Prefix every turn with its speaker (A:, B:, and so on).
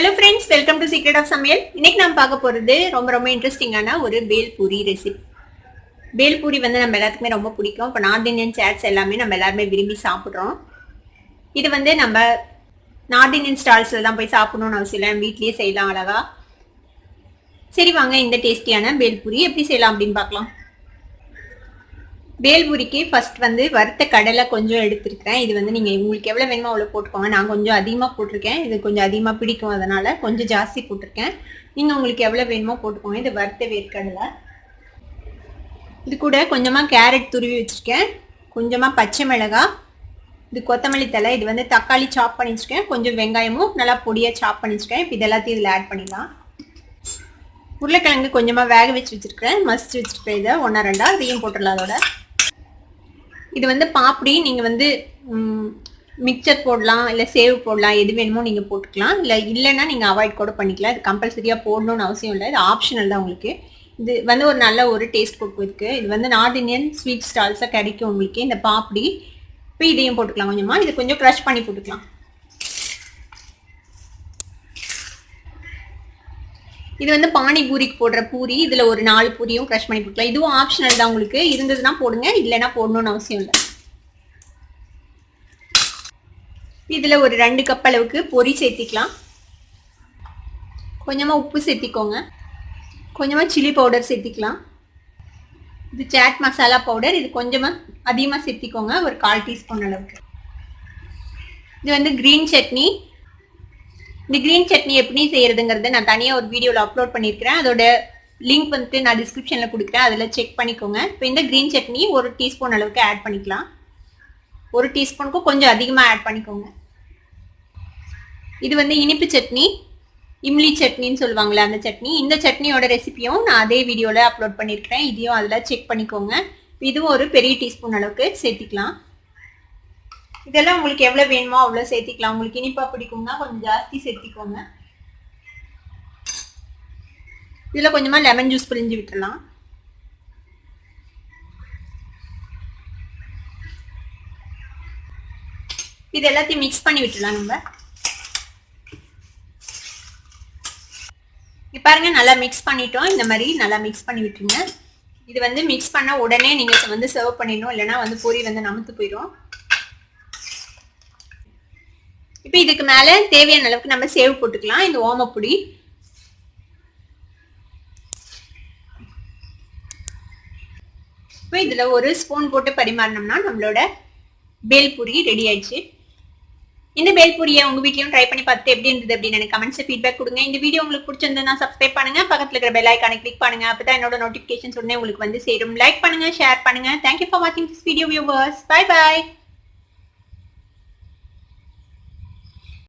A: Hello friends, welcome to Secret of Samayal. இன்னைக்கு நாம பார்க்க போறது ரொம்ப இன்ட்ரெஸ்டிங்கான ஒரு பேல் பூரி ரெசிபி. பேல் பூரி வந்து நம்ம எல்லாத்துக்குமே ரொம்ப பிடிக்கும். இப்போ நார்த் இந்தியன் சாட்ஸ் எல்லாமே நம்ம எல்லாருமே விரும்பி சாப்பிடுறோம். இது வந்து நம்ம நார்த் இந்தியன் ஸ்டால்ஸ்ல தான் போய் சாப்பிடணும்னு அவசியம் இல்லை, வீட்லயே செய்யலாம் அழகா. சரி வாங்க இந்த டேஸ்டியான பேல் பூரி எப்படி செய்யலாம் அப்படின்னு பார்க்கலாம். பேல்பூரிக்கு ஃபர்ஸ்ட் வந்து வறுத்த கடலை கொஞ்சம் எடுத்துருக்கேன். இது வந்து நீங்கள் உங்களுக்கு எவ்வளோ வேணுமோ அவ்வளோ போட்டுக்கோங்க. நான் கொஞ்சம் அதிகமாக போட்டிருக்கேன், இது கொஞ்சம் அதிகமாக பிடிக்கும், அதனால கொஞ்சம் ஜாஸ்தி போட்டிருக்கேன். நீங்கள் உங்களுக்கு எவ்வளோ வேணுமோ போட்டுக்கோங்க. இது வறுத்த வேர்க்கடலை. இது கூட கொஞ்சமாக கேரட் துருவி வச்சுருக்கேன், கொஞ்சமாக பச்சை மிளகாய், இது கொத்தமல்லி தழை, இது வந்து தக்காளி சாப் பண்ணி வச்சுருக்கேன், கொஞ்சம் வெங்காயமும் நல்லா பொடியாக சாப் பண்ணி வச்சுருக்கேன். இப்போ இது எல்லாத்தையும் இதில் ஆட் பண்ணிடலாம். உருளைக்கிழங்கு கொஞ்சமாக வேக வச்சு வச்சுருக்கேன், மசிச்சு வச்சுருக்கேன். இதை ஒன்றா ரெண்டா இதையும் போட்டுடலாம். அதோட இது வந்து பாப்படி, நீங்கள் வந்து மிக்சர் போடலாம், இல்லை சேவ் போடலாம், எது வேணுமோ நீங்கள் போட்டுக்கலாம். இல்லைன்னா நீங்கள் அவாய்ட் கூட பண்ணிக்கலாம். இது கம்பல்சரியாக போடணும்னு அவசியம் இல்லை, இது ஆப்ஷனல் தான் உங்களுக்கு. இது வந்து ஒரு நல்ல ஒரு டேஸ்ட் கொடுக்கும் இதுக்கு. இது வந்து நார்த் இந்தியன் ஸ்வீட் ஸ்டால்ஸாக கிடைக்கும் உங்களுக்கு இந்த பாப்படி. இப்போ இதையும் போட்டுக்கலாம் கொஞ்சமாக. இது கொஞ்சம் க்ரஷ் பண்ணி போட்டுக்கலாம். இது வந்து பானிபூரிக்கு போடுற பூரி. இதில் ஒரு 4 பூரியும் க்ரஷ் பண்ணி போட்டுக்கலாம். இதுவும் ஆப்ஷனல் தான், உங்களுக்கு இருந்ததுன்னா போடுங்க, இல்லைன்னா போடணும்னு அவசியம் இல்லை. இதில் ஒரு 2 கப் அளவுக்கு பொரி சேர்த்திக்கலாம். கொஞ்சமாக உப்பு சேர்த்திக்கோங்க, கொஞ்சமாக சில்லி பவுடர் சேர்த்திக்கலாம். இது சாட் மசாலா பவுடர், இது கொஞ்சமாக அதிகமாக சேர்த்திக்கோங்க, ஒரு 1/4 டீஸ்பூன் அளவுக்கு. இது வந்து க்ரீன் சட்னி. இந்த க்ரீன் சட்னி எப்படி செய்யறதுங்கிறத நான் தனியாக ஒரு வீடியோவில் அப்லோட் பண்ணியிருக்கிறேன். அதோட லிங்க் வந்துட்டு நான் டிஸ்கிரிப்ஷனில் கொடுக்குறேன், அதில் செக் பண்ணிக்கோங்க. இப்போ இந்த க்ரீன் சட்னி 1 டீஸ்பூன் அளவுக்கு ஆட் பண்ணிக்கலாம். 1 டீஸ்பூனுக்கும் கொஞ்சம் அதிகமாக ஆட் பண்ணிக்கோங்க. இது வந்து இனிப்பு சட்னி, இம்லி சட்னின்னு சொல்லுவாங்களே அந்த சட்னி. இந்த சட்னியோட ரெசிபியும் நான் அதே வீடியோவில் அப்லோட் பண்ணியிருக்கிறேன், இதையும் அதில் செக் பண்ணிக்கோங்க. இதுவும் ஒரு பெரிய டீஸ்பூன் அளவுக்கு சேர்த்திக்கலாம். இதெல்லாம் உங்களுக்கு எவ்வளோ வேணுமோ அவ்வளோ சேர்த்திக்கலாம். உங்களுக்கு இனிப்பா பிடிக்கும்னா கொஞ்சம் ஜாஸ்தி சேர்த்திக்கோங்க. இதில் கொஞ்சமாக லெமன் ஜூஸ் பிழிஞ்சு விட்டுடலாம். இது எல்லாத்தையும் மிக்ஸ் பண்ணி விட்டுடலாம். நம்ம பாருங்க நல்லா மிக்ஸ் பண்ணிட்டோம். இந்த மாதிரி நல்லா மிக்ஸ் பண்ணி விட்டுருங்க. இது வந்து மிக்ஸ் பண்ண உடனே நீங்கள் வந்து சர்வ் பண்ணிடணும், இல்லைன்னா வந்து பூரி வந்து நமுத்து போயிடும். இப்போ இதுக்கு மேல தேவையான அளவுக்கு நம்ம சேவ் போட்டுக்கலாம். இந்த ஓமப்பொடி, இப்போ இதுல ஒரு ஸ்பூன் போட்டு பரிமாறினோம்னா நம்மளோட பேல் பூரி ரெடி ஆயிடுச்சு. இந்த பேல் பூரியை உங்க வீட்லயும் ட்ரை பண்ணி பார்த்துட்டு எப்படி இருந்தது அப்படின்னு எனக்கு கமெண்ட்ஸ்ல ஃபீட்பேக் கொடுங்க. இந்த வீடியோ உங்களுக்கு பிடிச்சிருந்ததுன்னா சப்ஸ்கிரைப் பண்ணுங்க, பக்கத்துல இருக்கிற பெல் ஐகானை கிளிக் பண்ணுங்க, அப்பதான் என்னோட நோட்டிபிகேஷன்ஸ் உடனே உங்களுக்கு வந்து சேரும். லைக் பண்ணுங்க, ஷேர் பண்ணுங்க. தேங்க்யூ ஃபார் வாட்சிங் this video viewers. Bye by.